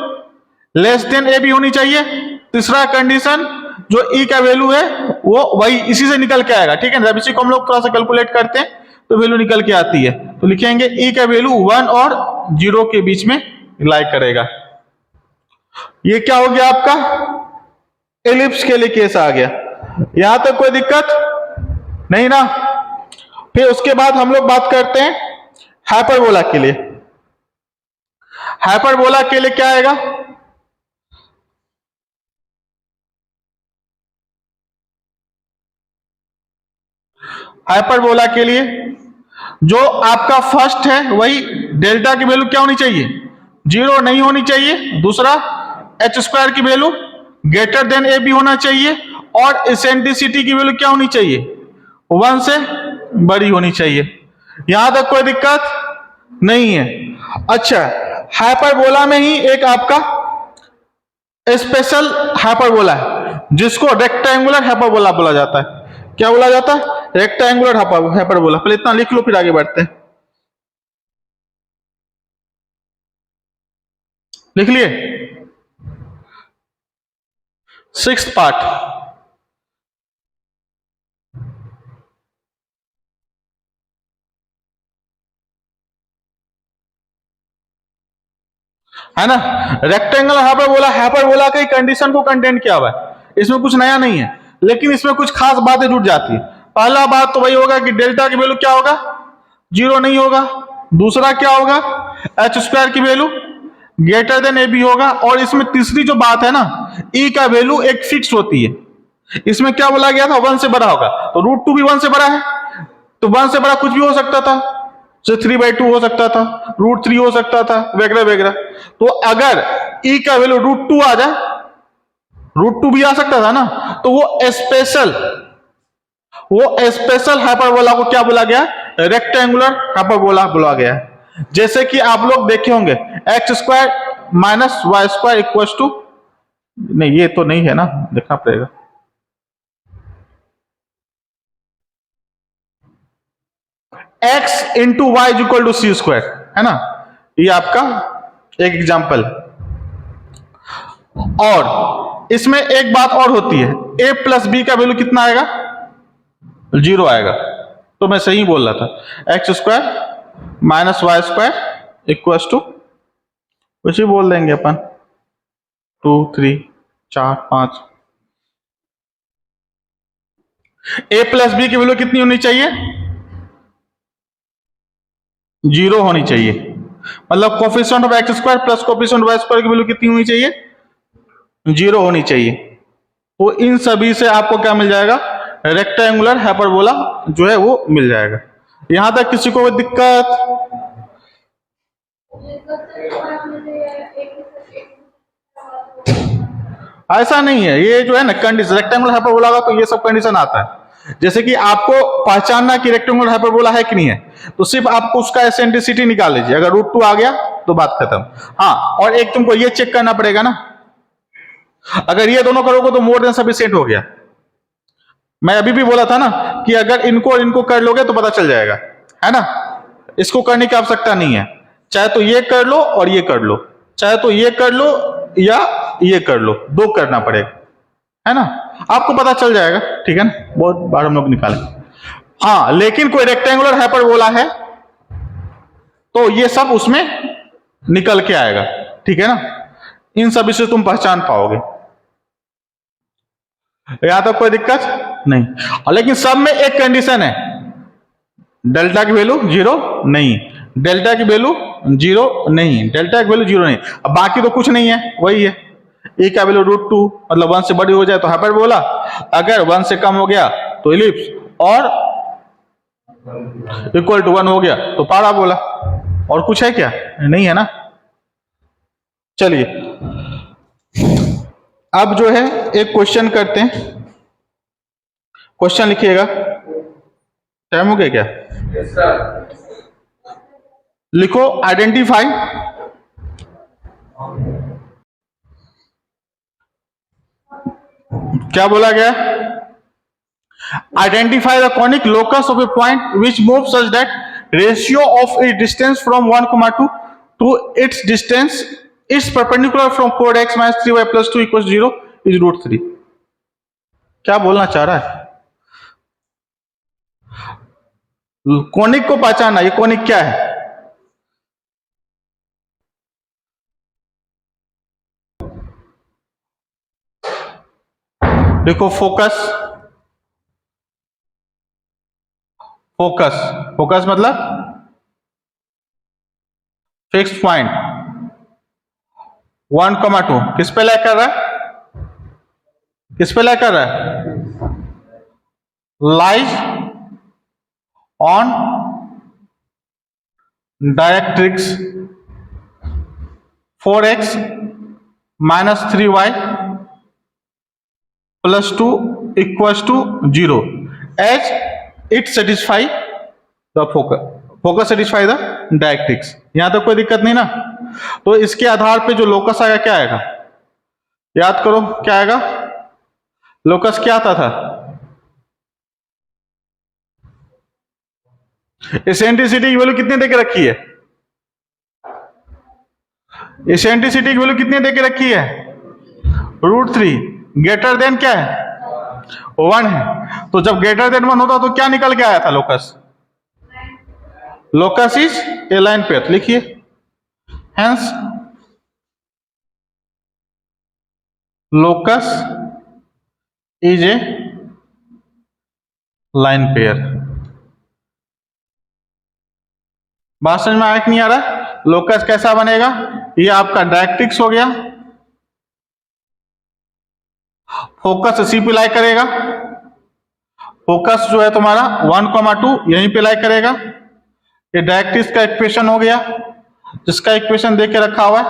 less than a b होनी चाहिए। तीसरा कंडीशन, जो ई का वैल्यू है वो वही इसी से निकल के आएगा, ठीक है ना? जब इसी को हम लोग थोड़ा सा कैलकुलेट करते हैं तो वैल्यू निकल के आती है। तो लिखेंगे ई का वैल्यू 1 और 0 के बीच में लाई करेगा। ये क्या हो गया आपका? एलिप्स के लिए केस आ गया। यहां तक कोई दिक्कत नहीं ना? फिर उसके बाद हम लोग बात करते हैं हाइपरबोला के लिए। हाइपरबोला के लिए क्या आएगा? हाइपरबोला के लिए जो आपका फर्स्ट है वही डेल्टा की वैल्यू क्या होनी चाहिए? 0 नहीं होनी चाहिए। दूसरा, एच स्क्वायर की value greater than a b होना चाहिए, और इसेंट्रिसिटी की वैल्यू क्या होनी चाहिए? 1 से बड़ी होनी चाहिए। यहां तक कोई दिक्कत नहीं है। अच्छा, हाइपरबोला में ही एक आपका स्पेशल हाइपरबोला है जिसको रेक्टेंगुलर हाइपरबोला बोला जाता है। क्या बोला जाता है? Rectangular hyperbola. पहले इतना लिख लो फिर आगे बढ़ते हैं। लिख लिए? सिक्स्थ पार्ट, है ना? रेक्टेंगल हाइपरबोला के कंडीशन को कंटेंट किया हुआ है, इसमें कुछ नया नहीं है, लेकिन इसमें कुछ खास बातें जुड़ जाती है। पहला बात तो वही होगा कि डेल्टा की वैल्यू क्या होगा? जीरो नहीं होगा। दूसरा क्या होगा? एच स्क्वायर की value greater than a b होगा। और इसमें तीसरी जो बात है ना, ई का वैल्यू एक फिक्स होती है। इसमें क्या बोला गया था? 1 से बड़ा होगा, तो √2 भी 1 से बड़ा है, तो 1 से बड़ा कुछ भी हो सकता था, जो 3/2 हो सकता था, √3 हो सकता था, वगैरह वगैरह। तो अगर ई का वैल्यू √2 आ जाए, √2 भी आ सकता था ना, तो वो स्पेशल हाइपरबोला को क्या बोला गया? रेक्टेंगुलर हाइपरबोला बोला गया। जैसे कि आप लोग देखे होंगे x square minus y square equal to, नहीं ये तो नहीं है ना, देखना पड़ेगा। X into y equal to c square, है ना? ये आपका एक एग्जाम्पल। और इसमें एक बात और होती है, ए प्लस बी का वैल्यू कितना आएगा? 0 आएगा। तो मैं सही बोल रहा था, x square minus y square equal to, कुछ ही बोल देंगे अपन, 2 3 4 5। ए प्लस बी की वैल्यू कितनी होनी चाहिए? 0 होनी चाहिए। मतलब coefficient of x square plus coefficient of y square की वैल्यू कितनी होनी चाहिए? 0 होनी चाहिए। तो इन सभी से आपको क्या मिल जाएगा? रेक्टेंगुलर हाइपरबोला जो है वो मिल जाएगा। यहां तक किसी को दिक्कत? ऐसा नहीं है, ये जो है ना कंडीशन, रेक्टेंगुलर हाइपरबोला का तो ये सब कंडीशन आता है। जैसे कि आपको पहचानना कि रेक्टेंगुलर हाइपरबोला है कि नहीं है, तो सिर्फ आपको उसका एसेंट्रिसिटी निकाल लीजिए। अगर √2 आ गया तो बात खत्म। हाँ, और एक तुमको ये चेक करना पड़ेगा ना, अगर ये दोनों करोगे तो मोर देन सफिशिएंट हो गया। मैं अभी भी बोला था ना कि अगर इनको और इनको कर लोगे तो पता चल जाएगा, है ना? इसको करने की आवश्यकता नहीं है, चाहे तो ये कर लो और ये कर लो, चाहे तो ये कर लो या ये कर लो, दो करना पड़ेगा, है ना? आपको पता चल जाएगा, ठीक है ना? बहुत बार हम लोग निकाले। हाँ, लेकिन कोई रेक्टेंगुलर हाइपरबोला है तो ये सब उसमें निकल के आएगा, ठीक है ना? इन सभी से तुम पहचान पाओगे, यहां तक कोई दिक्कत नहीं। लेकिन सब में एक कंडीशन है, डेल्टा की वैल्यू 0 नहीं, डेल्टा की वैल्यू 0 नहीं, डेल्टा की वैल्यू 0 नहीं। अब बाकी तो कुछ नहीं है, वही है, ए का वैल्यू √2, मतलब 1 से बड़ी हो जाए तो हाइपरबोला, अगर 1 से कम हो गया तो इलिप्स, और इक्वल टू 1 हो गया तो पाराबोला। और कुछ है क्या? नहीं है ना? चलिए अब जो है एक क्वेश्चन करते हैं। क्वेश्चन लिखिएगा। टाइम हो गया क्या? yes, लिखो आइडेंटिफाई क्या बोला गया? Identify the conic locus of a point which move such that ratio of its distance from 1, 2 to its distance its perpendicular from 4x - 3y + 2 = 0 is √3। क्या बोलना चाह रहा है? कॉनिक को पहचानना, ये कॉनिक क्या है? देखो फोकस, फोकस फोकस मतलब फिक्स पॉइंट 1, 2 किस पे लाई कर रहा है? किस पे लाई कर रहा है? Lies on directrix 4x - 3y + 2 = 0 as it satisfy the focus satisfy the directrix. यहां तक कोई दिक्कत नहीं ना? तो इसके आधार पे जो लोकस आएगा क्या आएगा? याद करो क्या आएगा? लोकस क्या आता था? एसेंट्रिसिटी की वैल्यू कितनी देके रखी है? एसेंट्रिसिटी की वैल्यू कितनी देके रखी है? √3। ग्रेटर देन क्या है? 1 है। तो जब ग्रेटर देन 1 होता तो क्या निकल के आया था? Locus. Locus is a line pair, लिखिए। Hence locus is a line pair. बात समझ में आया कि नहीं आ रहा? लोकस कैसा बनेगा? ये आपका डायरेक्ट्रिक्स हो गया, फोकस इसी पे लाई करेगा। फोकस जो है तुम्हारा 1,2 यहीं पे लाई करेगा। ये डायरेक्ट्रिक्स का इक्वेशन हो गया, जिसका इक्वेशन देके रखा हुआ है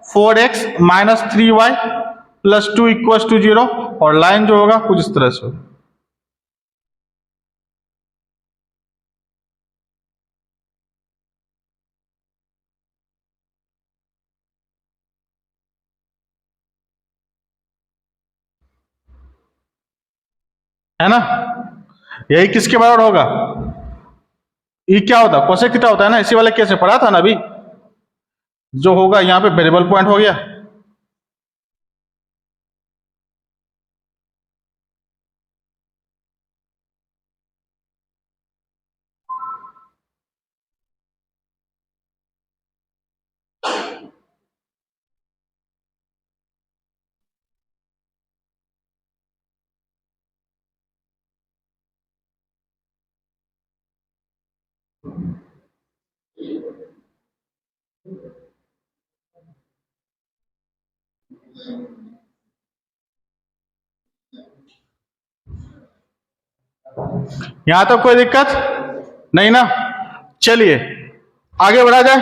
4x - 3y + 2 = 0। और लाइन जो होगा कुछ इस तरह से होगा। है ना? यही किसके बराबर होगा? ई क्या होता है? कोसेक थीटा होता है ना। इसी वाले केस में पढ़ा था ना अभी। जो होगा यहाँ पे वेरिएबल पॉइंट हो गया। यहां तो कोई दिक्कत नहीं ना? चलिए आगे बढ़ा जाए।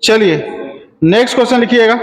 चलिए नेक्स्ट क्वेश्चन लिखिएगा।